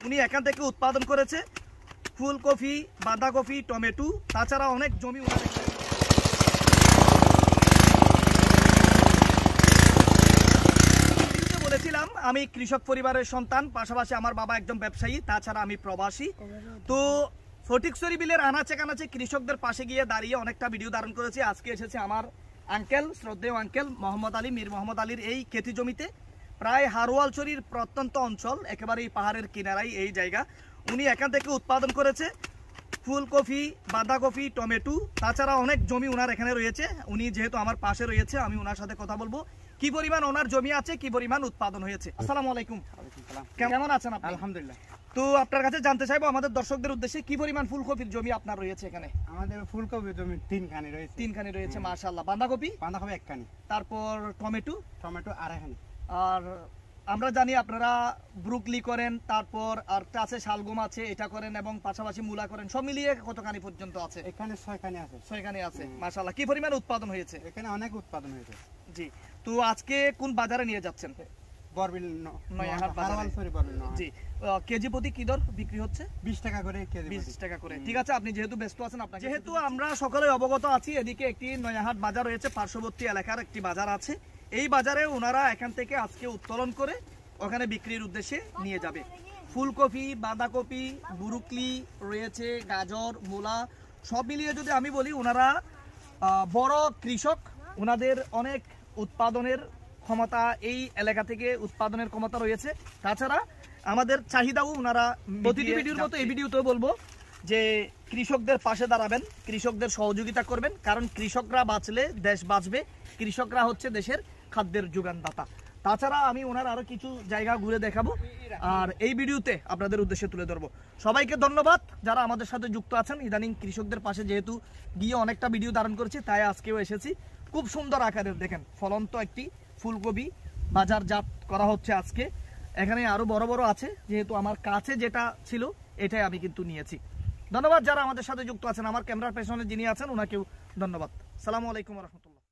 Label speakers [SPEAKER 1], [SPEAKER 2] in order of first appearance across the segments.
[SPEAKER 1] উনি এখান থেকে উৎপাদন করেছে ফুলকপি, বাঁধাকপি, টমেটো, তাছাড়া অনেক জমি বলেছিলাম আমি কৃষক পরিবারের সন্তান, পাশাপাশি আমার বাবা একজন ব্যবসায়ী, তাছাড়া আমি প্রবাসী। তো ফটিকছড়ি বিলের আনাচে কানাচে কৃষকদের পাশে গিয়ে দাঁড়িয়ে অনেকটা ভিডিও ধারণ করেছি। আজকে এসেছে আমার আঙ্কেল, শ্রদ্ধেয় আঙ্কেল মোহাম্মদ আলী, মীর মোহাম্মদ আলীর এই খেতি জমিতে। প্রায় হারোয়ালছড়ির প্রত্যন্ত অঞ্চল, একেবারেই পাহাড়ের কিনারায় এই জায়গা। উনি এখান থেকে উৎপাদন করেছে ফুলকপি, বাঁধাকপি, টমেটো, তাছাড়া অনেক জমি ওনার এখানে রয়েছে। উনি যেহেতু আমার পাশে রয়েছে, আমি ওনার সাথে কথা বলবো কি পরিমাণ ওনার জমি আছে, কি পরিমাণ উৎপাদন হয়েছে। আসসালামু আলাইকুম, কেমন আছেন আপনি?
[SPEAKER 2] আলহামদুলিল্লাহ।
[SPEAKER 1] তো আপনার কাছে জানতে চাইবো আমাদের দর্শকদের উদ্দেশ্যে কি পরিমাণ ফুলকপির জমি আপনার রয়েছে এখানে?
[SPEAKER 2] আমাদের ফুলকপির জমি তিনখানি রয়েছে।
[SPEAKER 1] তিনখানি রয়েছে, মাশাআল্লাহ। বাঁধাকপি
[SPEAKER 2] একখানি,
[SPEAKER 1] তারপর টমেটো
[SPEAKER 2] আড়াইখানি।
[SPEAKER 1] আর আমরা জানি আপনারা ব্রুকলি করেন, তারপর আরেকটা আছে শালগম আছে, এটা করেন, এবং পাশাপাশি মূলা করেন। সব মিলিয়ে কতখানি পর্যন্ত আছে?
[SPEAKER 2] এখানে ছয়খানি আছে।
[SPEAKER 1] ছয়খানি আছে, মাশাআল্লাহ। কি পরিমাণ উৎপাদন হয়েছে?
[SPEAKER 2] এখানে অনেক উৎপাদন হয়েছে।
[SPEAKER 1] জি। তো আজকে কোন বাজারে নিয়ে যাচ্ছেন?
[SPEAKER 2] বরবিল
[SPEAKER 1] নয়াহাট বাজারে। জি। কেজি প্রতি কি দর বিক্রি হচ্ছে?
[SPEAKER 2] 20 টাকা করে কেজি।
[SPEAKER 1] 20 টাকা করে। ঠিক আছে, আপনি যেহেতু ব্যস্ত আছেন, আপনাকে যেহেতু আমরা সকলে অবগত আছি, এদিকে একটি নয়াহাট বাজার রয়েছে, পার্শ্ববর্তী এলাকার একটি বাজার আছে। এই বাজারে ওনারা এখান থেকে আজকে উত্তোলন করে ওখানে বিক্রির উদ্দেশ্যে নিয়ে যাবে। ফুলকপি, বাঁধাকপি, ব্রুকলি রয়েছে, গাজর, মূলা, সব মিলিয়ে যদি আমি বলি ওনারা বড় কৃষক। ওনাদের অনেক উৎপাদনের ক্ষমতা, এই এলাকা থেকে উৎপাদনের ক্ষমতা রয়েছে। তাছাড়া আমাদের চাহিদাও ওনারা প্রতিটি ভিডিওর মতো এই ভিডিওতেও বলবো যে কৃষকদের পাশে দাঁড়াবেন, কৃষকদের সহযোগিতা করবেন, কারণ কৃষকরা বাঁচলে দেশ বাঁচবে। কৃষকরা হচ্ছে দেশের খাদ্যের যোগানদাতা। তাছাড়া আমি ওনার আরো কিছু জায়গা ঘুরে দেখাবো আর এই ভিডিওতে আপনাদের উদ্দেশ্যে তুলে ধরবো। সবাইকে ধন্যবাদ যারা আমাদের সাথে যুক্ত আছেন। ইদানিং কৃষকদের পাশে যেহেতু গিয়ে অনেকটা ভিডিও ধারণ করেছি, তাই আজকেও এসেছি। খুব সুন্দর আকারের দেখেন ফলন্ত একটি ফুলকপি বাজারজাত করা হচ্ছে আজকে। এখানে আরো বড় বড় আছে, যেহেতু আমার কাছে যেটা ছিল এটাই আমি কিন্তু নিয়েছি। ধন্যবাদ যারা আমাদের সাথে যুক্ত আছেন। আমার ক্যামেরার পেছনে যিনি আছেন ওনাকেও ধন্যবাদ। আসসালামু আলাইকুম ওয়া রাহমাতুল্লাহ।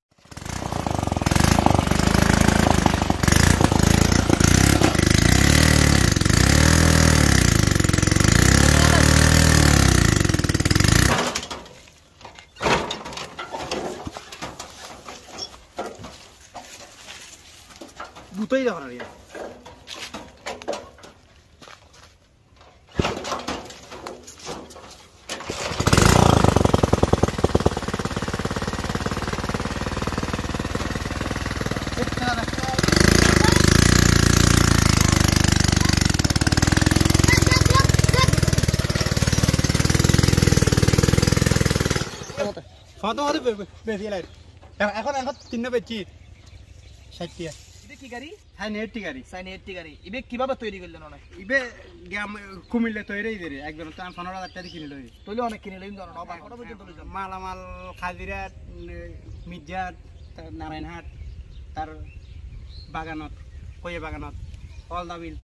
[SPEAKER 2] দুটোই দেওয়া রে। এখন 3 বেচি 60 টাকা।
[SPEAKER 1] কি গাড়ি?
[SPEAKER 2] হ্যাঁ, নেট গাড়ি।
[SPEAKER 1] সাইনেটি গাড়ি। ইবে কিভাবে তৈরি করলেন? অনেক
[SPEAKER 2] ইবে কুমিল্লে তৈরি করে একদম 15,000 টাকা কিনে লই।
[SPEAKER 1] তৈলে অনেক কিনে লইন জানো না? কত পর্যন্ত লইছেন?
[SPEAKER 2] মালামাল খাজিরাট, মির্জাট, নারায়ণহাট, তার বাগানত, কয়ে বাগানত, অলদাবিল।